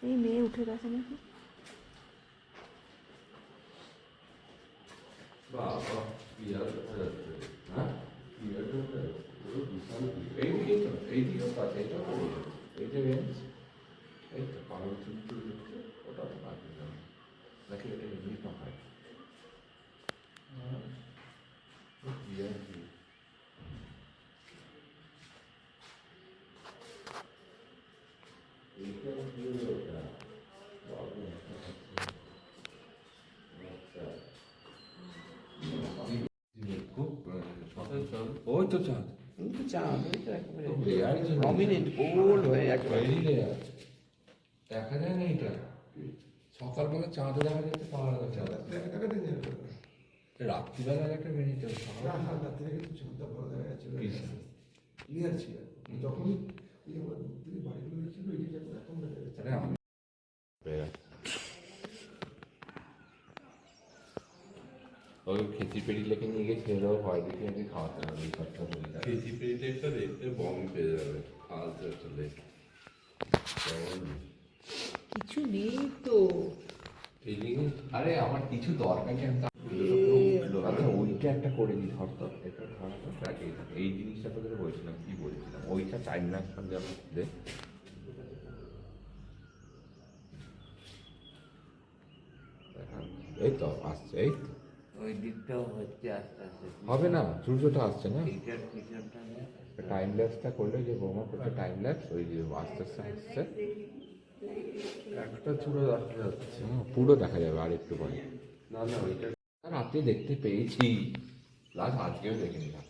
এই মেয়ে উঠে গেছে নাকি? ওই তো চাঁদ, দেখা যায় না এটা। সকালবেলা চাঁদে দেখা যাচ্ছে, পাওয়া যাচ্ছে রাত্রিবেলা একটা বেরিয়েছে ক্লিয়ার ছিল যখন বাড়িগুলো ছিল। ওই খেচি পেড়ি লেগে নিয়ে গিয়ে ছেড়ে দেওয়া হয়, দেখি আমি খাওয়াতে হবে। খেচি পেড়িতে একটা দেখতে বম পেয়ে যাবে ফালতু চলে। কিছু নেই তো। আরে আমার কিছু দরকার নেই। আচ্ছা ওইটা একটা করে দিই, ধর তো এটা ধরানো রাখি। এই জিনিসটা তোদের বলছিলাম, কি বলছিলাম, ওইটা টাইম লাগবে যেমন দেখ। এই তো আসছে, এই তো ওই দিকটাও হচ্ছে আস্তে আস্তে। হবে না, সূর্যটা আসছে না, এইটার পিছনটা টাইম ল্যাপসটা করলে যে বোমা করছে টাইম ল্যাপস, ওই যে আস্তে আস্তে আসছে একটা চূড়ো দেখা যাচ্ছে। পুরো দেখা যাবে আর একটু পরে। না না ওইটা রাতে দেখতে পেয়েছি, প্লাস আজকেও দেখে নিলাম।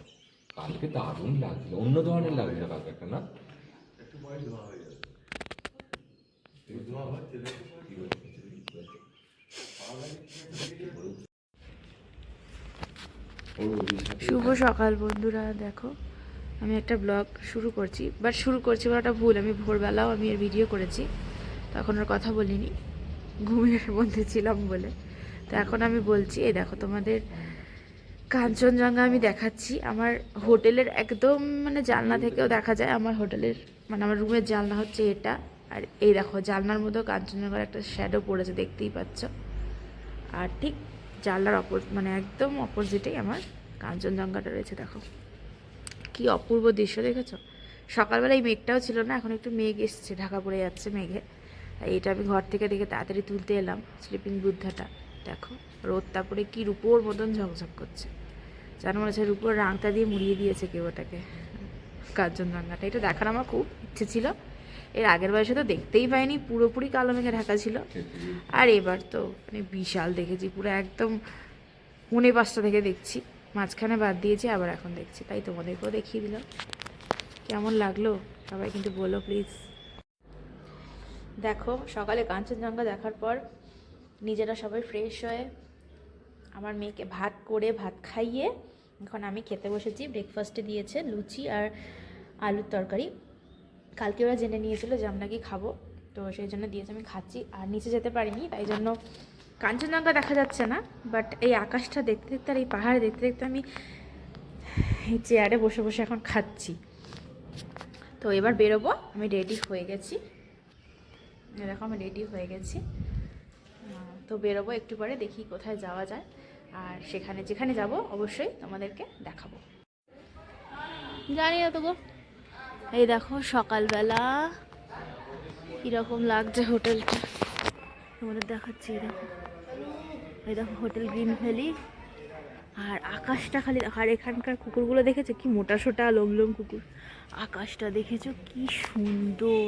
কালকে দারুণ লাগছিল, অন্য ধরনের লাগছিল কালকে একটা, না একটু পরে ধোয়া হয়ে যাবে। এই ধোয়া হচ্ছে কি বলছে শুভ সকাল বন্ধুরা, দেখো আমি একটা ব্লগ শুরু করছি, বাট শুরু করছি বলাটা ভুল। আমি ভোরবেলাও আমি এর ভিডিও করেছি, তখন আর কথা বলিনি, ঘুমের মধ্যে ছিলাম বলে। তো এখন আমি বলছি, এই দেখো তোমাদের কাঞ্চনজঙ্ঘা আমি দেখাচ্ছি। আমার হোটেলের একদম মানে জানলা থেকেও দেখা যায়। আমার হোটেলের মানে আমার রুমের জানলা হচ্ছে এটা, আর এই দেখো জানলার মধ্যেও কাঞ্চনজঙ্ঘার একটা শ্যাডো পড়েছে, দেখতেই পাচ্ছ। আর ঠিক জানলার মানে একদম অপোজিটেই আমার কাঞ্চনজঙ্ঘাটা রয়েছে। দেখো কি অপূর্ব দৃশ্য, দেখেছো? সকালবেলা এই মেঘটাও ছিল না, এখন একটু মেঘ এসছে, ঢাকা পড়ে যাচ্ছে মেঘে। এইটা আমি ঘর থেকে দেখে তাড়াতাড়ি তুলতে এলাম, স্লিপিং বুদ্ধাটা। দেখো রোদটা পরে কি রূপোর মতন ঝকঝক করছে, যেন মনে হচ্ছে রূপোর রাংটা দিয়ে মুড়িয়ে দিয়েছে কেউ ওটাকে। কাঞ্চনজঙ্ঘাটা এটা দেখার আমার খুব ইচ্ছে ছিল। এর আগের বয়সে তো দেখতেই পাইনি, পুরোপুরি কালো মেঘে ঢাকা ছিল। আর এবার তো মানে বিশাল দেখেছি, পুরো একদম 5:45 থেকে দেখছি, মাঝখানে বাদ দিয়েছি, আবার এখন দেখছি, তাই তোমাদেরকেও দেখিয়ে দিলাম। কেমন লাগলো সবাই কিন্তু বলো প্লিজ। দেখো সকালে কাঞ্চনজঙ্ঘা দেখার পর নিজেরা সবাই ফ্রেশ হয়ে আমার মেয়েকে ভাত করে ভাত খাইয়ে এখন আমি খেতে বসেছি। ব্রেকফাস্টে দিয়েছে লুচি আর আলুর তরকারি। কালকে ওরা জেনে নিয়েছিল যে আমরা কি খাবো, তো সেই জন্য দিয়েছে, আমি খাচ্ছি। আর নিচে যেতে পারিনি, তাই জন্য কাঞ্চনজঙ্ঘা দেখা যাচ্ছে না, বাট এই আকাশটা দেখতে দেখতে আর এই পাহাড়ে দেখতে দেখতে আমি এই চেয়ারে বসে বসে এখন খাচ্ছি। তো এবার বেরোবো, আমি রেডি হয়ে গেছি। দেখো আমি রেডি হয়ে গেছি, তো বেরোবো একটু পরে, দেখি কোথায় যাওয়া যায়। আর সেখানে যেখানে যাব অবশ্যই তোমাদেরকে দেখাবো। জানি না তো গো। এই দেখো সকালবেলা কীরকম লাগছে হোটেলটা, তোমাদের দেখাচ্ছি। এই দেখো হোটেল গ্রিন ভ্যালি, আর আকাশটা খালি। আর এখানকার কুকুরগুলো দেখেছো কি মোটা সোটা লোম কুকুর। আকাশটা দেখেছো কি সুন্দর,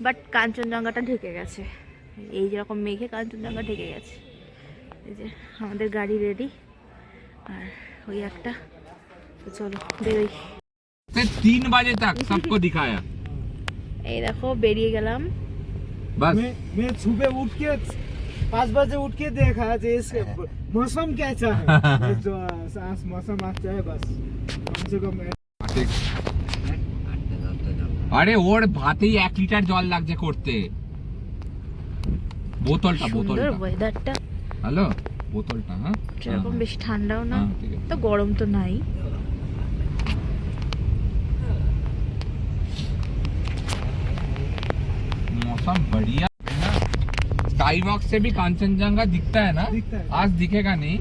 বাট কাঞ্চনজঙ্ঘাটা ঢেকে গেছে, এই যেরকম মেঘে কাঞ্চনজঙ্ঘা ঢেকে গেছে। এই যে আমাদের গাড়ি রেডি, আর ওই একটা, তো চলো বেরোই। 3 बजे तक सबको दिखाया। এই দেখো বেরিয়ে গেলাম। बस मैं सुबह उठ के 5 बजे उठ के देखा जे इसके मौसम कैसा है ये जो मौसम अच्छा है बस कम से कम আরে ওর ভাতেই 1 লিটার জল লাগছে করতে বোতলটা সুন্দর ওয়েদারটা, হ্যালো বোতলটা হ্যাঁ সেরকম বেশি ঠান্ডাও না, হ্যাঁ, ঠিক আছে। তো গরম তো নাই। मौसम बढ़िया है ना। स्काई वॉक से भी कांचनजंगा दिखता है ना? दिखता है। आज दिखेगा नहीं,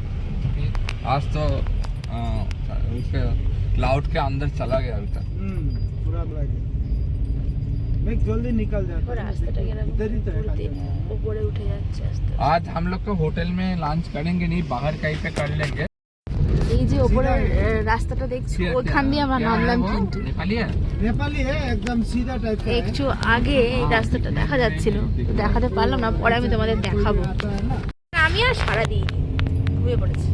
आज तो उसके क्लाउड के अंदर चला गया अभी तक। पूरा लगे मैं जल्दी निकल जाता ও রাস্তাটা গেলাম इधर ही तो है ঘুরতে, कांचनजंगा। উপরে উঠে যাচ্ছে আস্তে। आज हम लोग को होटल में लंच करेंगे नहीं, बाहर कहीं पे कर लेंगे। এই যে উপরে রাস্তাটা দেখছো, ওখান দিয়ে আমরা क्या है নামলাম वो? কিন্তু नेपाली है? नेपाली है एकदम सीधा टाइप का है একটু আগে এই রাস্তাটা দেখা যাচ্ছিল, তো দেখাতে পারলাম না, পরে আমি তোমাদের দেখাবো। आता है ना আমি আর সারা দিইনি, ঘুমিয়ে পড়েছি।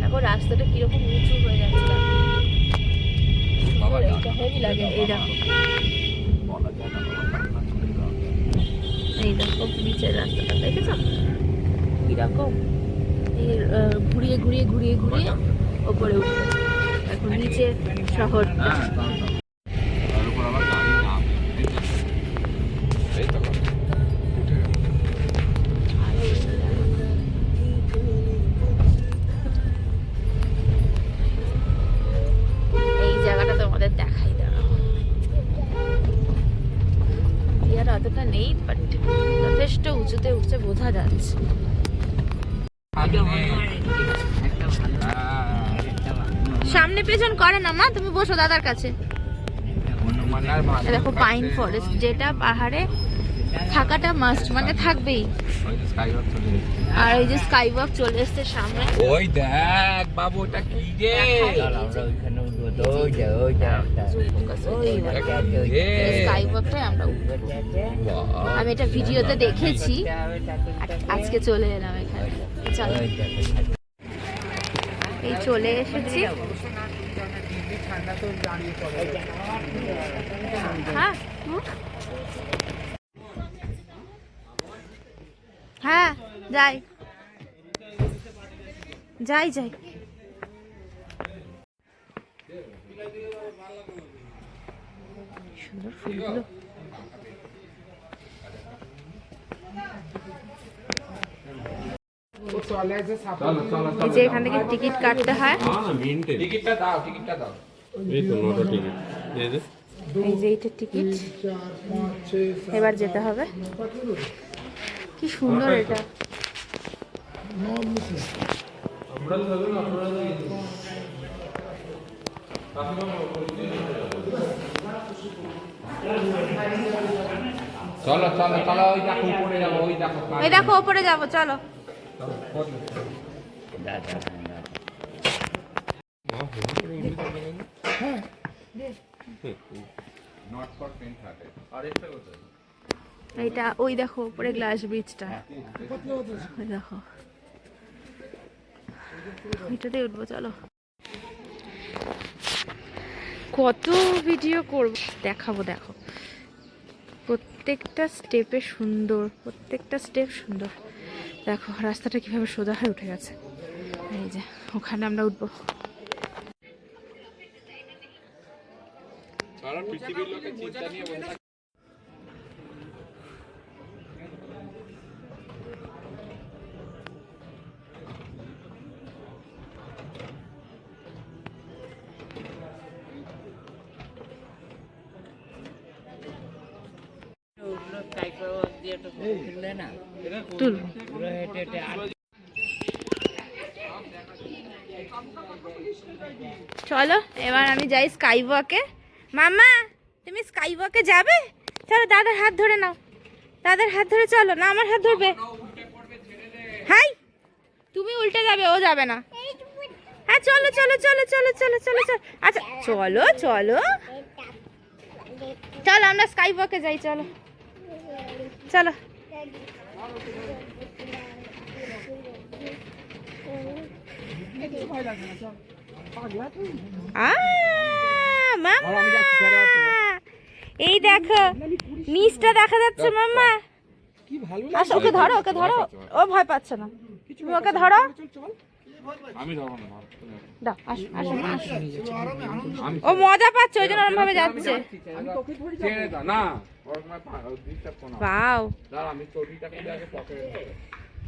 দেখো রাস্তাটা কিরকম উঁচু হয়ে যাচ্ছে, দেখো। बाबा এইটা जाना। হেভি লাগে, এই দেখো बोला जाना, करना पड़ेगा। এই দেখো নিচের রাস্তাটা দেখেছো কিরকম, এই ঘুরিয়ে ঘুরিয়ে ঘুরিয়ে ঘুরিয়ে ওপরে উঠবে। এখন নিচে শহরটা, हाँ, और ऊपर आवाज गाड़ी ना आवे। এই তো কথা। উঠে গেল। এই জায়গাটা তোমাদের দেখাই দাঁড়াও। ইয়ার অতটা নেই, বাট যথেষ্ট উঁচুতে উঠছে, বোঝা যাচ্ছে। সামনে পেছন করে না মা, তুমি বসো দাদার কাছে। দেখো পাইন ফরেস্ট, যেটা পাহাড়ে থাকাটা মাস্ট, মানে থাকবেই। আর এই যে স্কাই ওয়াক চলে এসছে সামনে, ওই দেখ বাবু ওটা কি রে আমরা ওইখানে উঠবো তো ওই যে একটা স্কাই ওয়াকটা আমরা উঠবো। আমি এটা ভিডিওতে দেখেছি, আজকে চলে এলাম এখানে। চলো এই চলে এসেছি। হ্যাঁ হ্যাঁ যাই যাই যাই। সুন্দর ফুলগুলো। এই যে এখান থেকে টিকিট কাটতে হয়, টিকিটটা দাও টিকিটটা দাও এই তো 9টা টিকিট এই যে এই যে এইটা টিকিট, এবার যেতে হবে। কি সুন্দর এটা, চলো চলো চলো ওই দেখো উপরে যাবো ওই দেখো এই দেখো ওপরে যাবো, চলো। নট ফর পেন্ট হার্টেড আর একটা কথা এইটা ওই দেখো উপরে গ্লাস ব্রিজটা, ওই দেখো এটাতে উঠবো, চলো। কত ভিডিও করব, দেখাবো। দেখো প্রত্যেকটা স্টেপে সুন্দর, প্রত্যেকটা স্টেপ সুন্দর। দেখো রাস্তাটা কিভাবে সোজা হয়ে উঠে গেছে। এই যে ওখানে আমরা উঠবো। সারা পৃথিবীর লোকের চিন্তা নিয়ে বসে থাকে। তুল চলো এবার আমি যাই স্কাই ওয়াকে। মামা তুমি স্কাই ওয়াকে যাবে? চলো দাদার হাত ধরে নাও, দাদার হাত ধরে চলো। না আমার হাত ধরবে? হাই তুমি উল্টে যাবে, ও যাবে না। হ্যাঁ চলো চলো চলো চলো চলো চলো চলো, আচ্ছা চলো চলো চলো আমরা স্কাই ওয়াকে যাই, চলো চলো। মামা এই দেখো নিচটা দেখা যাচ্ছে মাম্মা, কি ভালো আসো, ওকে ধরো, ওকে ধরো। ও ভয় পাচ্ছে না, তুমি ওকে ধরো। আমি ধরবো না, দাও, আসো আসো আসো। ও মজা পাচ্ছে, ওই জন্য ওরকম ভাবে যাচ্ছে। ছেড়ে দাও না, ওর ডিস্টার্ব করো না। বাও, দাঁড়া, আমি চটিটা খুলে আগে পকেটে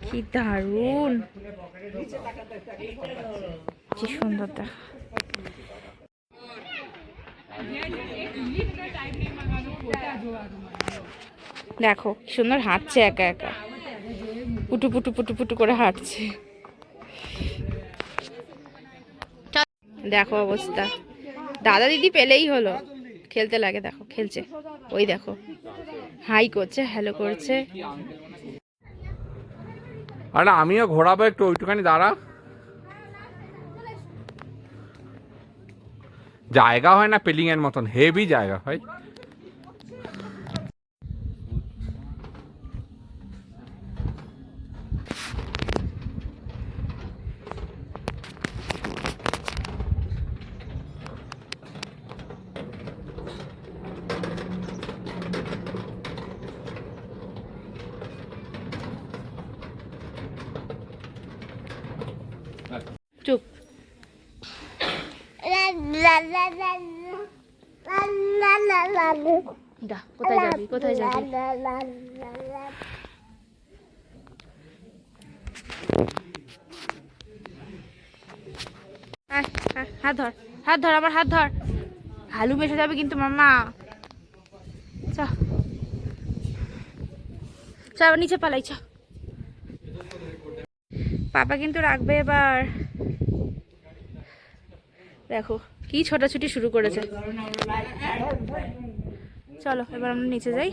কি দারুণ, কি সুন্দর দেখ। দেখো কি সুন্দর হাঁটছে একা একা, পুটু পুটু পুটু পুটু করে হাঁটছে। দেখো অবস্থা, দাদা দিদি পেলেই হলো, খেলতে লাগে। দেখো খেলছে, ওই দেখো হাই করছে, হ্যালো করছে। আরে আমিও ঘোরাবো একটু, ওইটুখানি দাঁড়া। জায়গা হয় না পেলিং এর মতন, হেভি জায়গা হয়। চুপ। দা, কোথায় যাবি, কোথায় যাবি? আয়, আয়, হাত ধর, হাত ধর, আমার হাত ধর। হালু মেশে যাবে কিন্তু মাম্মা। চ চ, নিচে পালাই, চ। পাপা কিন্তু রাখবে এবার। দেখো কি ছোটাছুটি শুরু করেছে। চলো এবার আমরা নিচে যাই।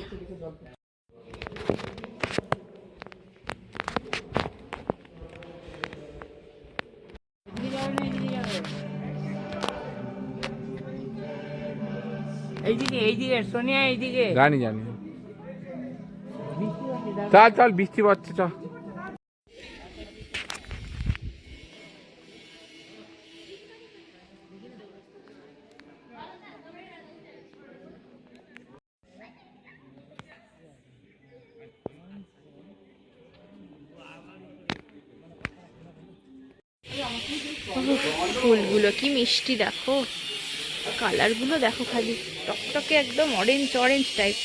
এইদিকে সোনিয়া, এইদিকে। জানি জানি, চল চল, বৃষ্টি পড়ছে, চল। ফুলগুলো কি মিষ্টি দেখো, কালারগুলো দেখো, খালি টকটকে একদম অরেঞ্জ অরেঞ্জ টাইপ।